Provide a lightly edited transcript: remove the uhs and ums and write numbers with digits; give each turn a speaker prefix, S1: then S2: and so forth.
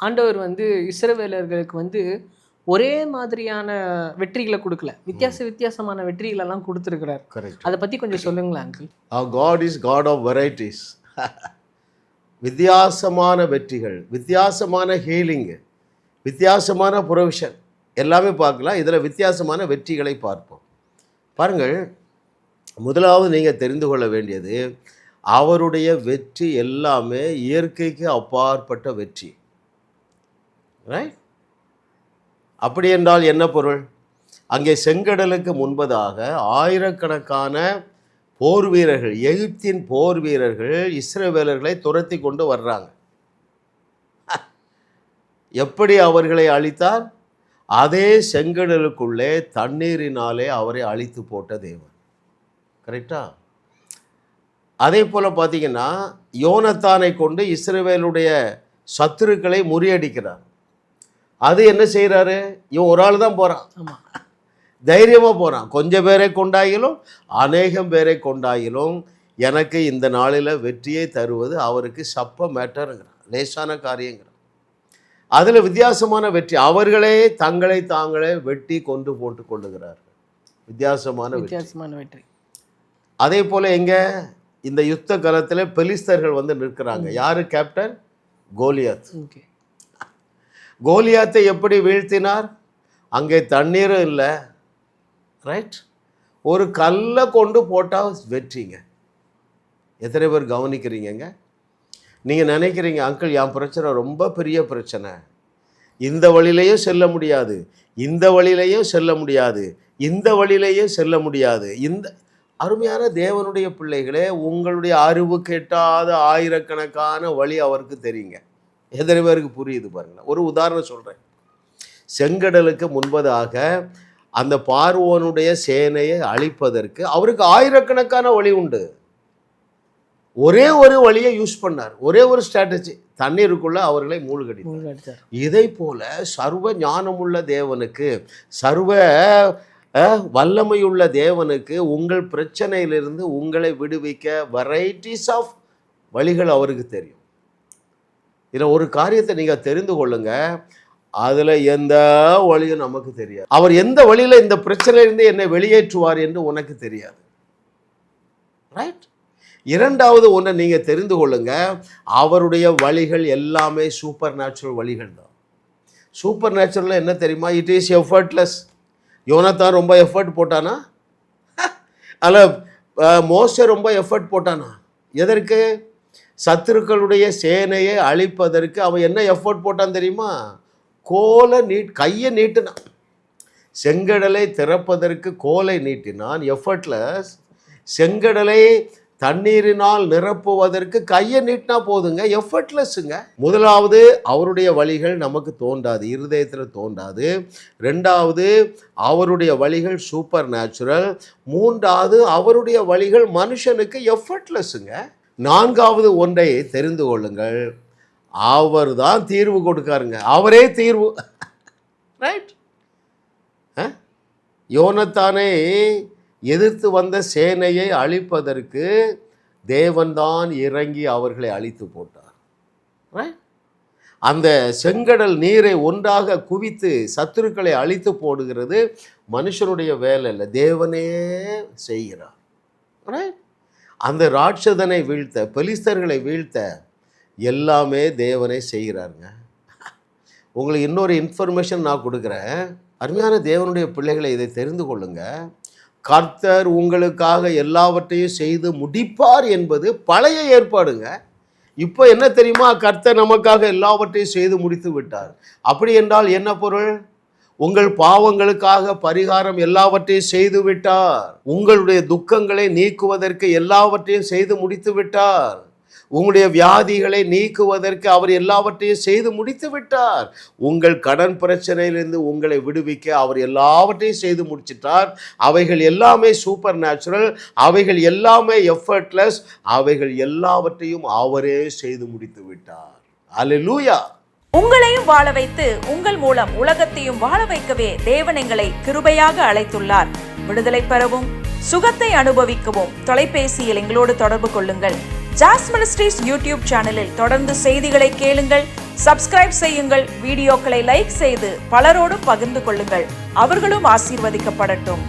S1: ஆண்டவர் வந்து இஸ்ரவேலர்களுக்கு வந்து ஒரே மாதிரியான வெற்றிகளை கொடுக்கல, வித்தியாசமான வெற்றிகளெல்லாம் கொடுத்துருக்கிறார்.
S2: கரெக்ட்.
S1: அதை பற்றி கொஞ்சம் சொல்லுங்களேன் uncle.
S2: God is god of varieties. வித்தியாசமான வெற்றிகள், வித்தியாசமான ஹீலிங்கு, வித்தியாசமான ப்ரொவிஷன் எல்லாமே பார்க்கலாம். இதில் வித்தியாசமான வெற்றிகளை பார்ப்போம். பாருங்கள், முதலாவது நீங்கள் தெரிந்து கொள்ள வேண்டியது, அவருடைய வெற்றி எல்லாமே இயற்கைக்கு அப்பாற்பட்ட வெற்றி. ரைட்? அப்படி என்றால் என்ன பொருள்? அங்கே செங்கடலுக்கு முன்பதாக ஆயிரக்கணக்கான போர் வீரர்கள், எகிப்தின் போர் வீரர்கள் இஸ்ரவேலர்களை துரத்தி கொண்டு வர்றாங்க. எப்படி அவர்களை அழித்தார்? அதே செங்கடலுக்குள்ளே தண்ணீரினாலே அவரை அழித்து போட்ட தேவன். கரெக்டா? அதே போல் பார்த்தீங்கன்னா, யோனத்தானை கொண்டு இஸ்ரவேலுடைய சத்துருக்களை முறியடிக்கிறார். அது என்ன செய்கிறாரு? இவன் ஒரு ஆள் தான் போகிறான், தைரியமாக போகிறான். கொஞ்சம் பேரை கொண்டாயிலும் அநேகம் பேரை கொண்டாயிலும் எனக்கு இந்த நாளில் வெற்றியை தருவது அவருக்கு சப்ப மேட்டருங்கிறான், லேசான காரியங்கிறான். அதில் வித்தியாசமான வெற்றி. அவர்களே தங்களை தாங்களே வெட்டி கொண்டு போட்டு கொள்ளுகிறார்கள். வித்தியாசமான
S1: வெற்றி.
S2: அதே போல் எங்கே இந்த யுத்த காலத்தில் பெலிஸ்தர்கள் வந்து நிற்கிறாங்க. யாரு கேப்டன்? கோலியாத். கோலியாத்தை எப்படி வீழ்த்தினார்? அங்கே தண்ணீரும் இல்லை. ரைட்? ஒரு கல்லை கொண்டு போட்டால் வெற்றிங்க. எத்தனை பேர் கவனிக்கிறீங்க? நீங்கள் நினைக்கிறீங்க, அங்கிள் என் பிரச்சனை ரொம்ப பெரிய பிரச்சனை, இந்த வழியிலையும் செல்ல முடியாது, இந்த வழியிலையும் செல்ல முடியாது, இந்த வழியிலையும் செல்ல முடியாது. இந்த அருமையான தேவனுடைய பிள்ளைகளே, உங்களுடைய அறிவுக்கு எட்டாத ஆயிரக்கணக்கான வழி அவருக்கு தெரியுங்க. எத்தனை பேருக்கு புரியுது பாருங்களேன். ஒரு உதாரணம் சொல்கிறேன். செங்கடலுக்கு முன்பதாக அந்த பார்வோனுடைய சேனையை அழிப்பதற்கு அவருக்கு ஆயிரக்கணக்கான வழி உண்டு. ஒரே ஒரு வழியை யூஸ் பண்ணார், ஒரே ஒரு ஸ்ட்ராட்டஜி, தண்ணீருக்குள்ள அவர்களை மூழ்கடித்தார். இதை போல சர்வ ஞானமுள்ள தேவனுக்கு, சர்வ வல்லமையுள்ள தேவனுக்கு உங்கள் பிரச்சனையிலிருந்து உங்களை விடுவிக்க வெரைட்டிஸ் ஆஃப் வழிகள் அவருக்கு தெரியும். இதில் ஒரு காரியத்தை நீங்கள் தெரிந்து கொள்ளுங்க, அதில் எந்த வழியும் நமக்கு தெரியாது. அவர் எந்த வழியில் இந்த பிரச்சனையிலிருந்து என்னை வெளியேற்றுவார் என்று உனக்கு தெரியாது. ரைட்? இரண்டாவது ஒன்றை நீங்கள் தெரிந்து கொள்ளுங்க, அவருடைய வழிகள் எல்லாமே சூப்பர் நேச்சுரல் வழிகள் தான். சூப்பர் நேச்சுரல் என்ன தெரியுமா? It is effortless. யோனத்தான் ரொம்ப எஃபர்ட் போட்டானா? அதில் மோசே ரொம்ப எஃபர்ட் போட்டானா? எதற்கு? சத்துருக்களுடைய சேனையை அழிப்பதற்கு அவன் என்ன எஃபர்ட் போட்டான் தெரியுமா? கையை நீட்டினான். செங்கடலை திறப்பதற்கு கோலை நீட்டினான், எஃபர்ட்லெஸ். செங்கடலை தண்ணீரினால் நிரப்புவதற்கு கையை நீட்டினா போதுங்க, எஃபர்ட்லெஸ்ஸுங்க. முதலாவது, அவருடைய வழிகள் நமக்கு தோன்றாது, இருதயத்தில் தோன்றாது. ரெண்டாவது, அவருடைய வழிகள் சூப்பர் நேச்சுரல். மூன்றாவது, அவருடைய வழிகள் மனுஷனுக்கு எஃபர்ட்லெஸ்ஸுங்க. நான்காவது ஒன்றை தெரிந்து கொள்ளுங்கள், அவர் தான் தீர்வு கொடுக்காருங்க, அவரே தீர்வு. ரைட்? யோனத்தானே எதிர்த்து வந்த சேனையை அழிப்பதற்கு தேவன்தான் இறங்கி அவர்களை அழித்து போட்டார். ரைட்? அந்த செங்கடல் நீரை ஒன்றாக குவித்து சத்துருக்களை அழித்து போடுகிறது மனுஷனுடைய வேலை இல்லை, தேவனே செய்கிறார். ரைட்? அந்த ராட்சதனை வீழ்த்த, பெலிஸ்தர்களை வீழ்த்த எல்லாமே தேவனே செய்கிறாருங்க. உங்களுக்கு இன்னொரு இன்ஃபர்மேஷன் நான் கொடுக்குறேன். அருமையான தேவனுடைய பிள்ளைகளை இதை தெரிந்து கொள்ளுங்க. கர்த்தர் உங்களுக்காக எல்லாவற்றையும் செய்து முடிப்பார் என்பது பழைய ஏற்பாடுங்க. இப்போ என்ன தெரியுமா? கர்த்தர் நமக்காக எல்லாவற்றையும் செய்து முடித்து விட்டார். அப்படி என்றால் என்ன பொருள்? உங்கள் பாவங்களுக்காக பரிகாரம் எல்லாவற்றையும் செய்து விட்டார். உங்களுடைய துக்கங்களை நீக்குவதற்கு எல்லாவற்றையும் செய்து முடித்து விட்டார். உங்களுடைய வியாதிகளை நீக்குவதற்கு அவர் எல்லாவற்றையும் செய்து முடித்து விட்டார். உங்கள் கடன் பிரச்சனையிலிருந்து உங்களை விடுவிக்க அவர் எல்லாவற்றையும் செய்து முடிச்சிட்டார். அவைகள் எல்லாமே சூப்பர் நேச்சுரல், அவைகள் எல்லாமே எஃபர்ட்லெஸ், அவைகள் எல்லாவற்றையும் அவரே செய்து முடித்து விட்டார். அல்லேலூயா.
S3: உங்களையும் வாழ வைத்து உங்கள் மூலம் உலகத்தையும் வாழ வைக்கவே தேவன் எங்களை கிருபையாக அழைத்துள்ளார். விடுதலை பெறவும் சுகத்தை அனுபவிக்கவும் தொலைபேசியில் எங்களோடு தொடர்பு கொள்ளுங்கள். ஜாஸ் மினிஸ்ட்ரீஸ் யூடியூப் சேனலில் தொடர்ந்து செய்திகளை கேளுங்கள், சப்ஸ்கிரைப் செய்யுங்கள், வீடியோக்களை லைக் செய்து பலரோடு பகிர்ந்து கொள்ளுங்கள். அவர்களும் ஆசீர்வதிக்கப்படட்டும்.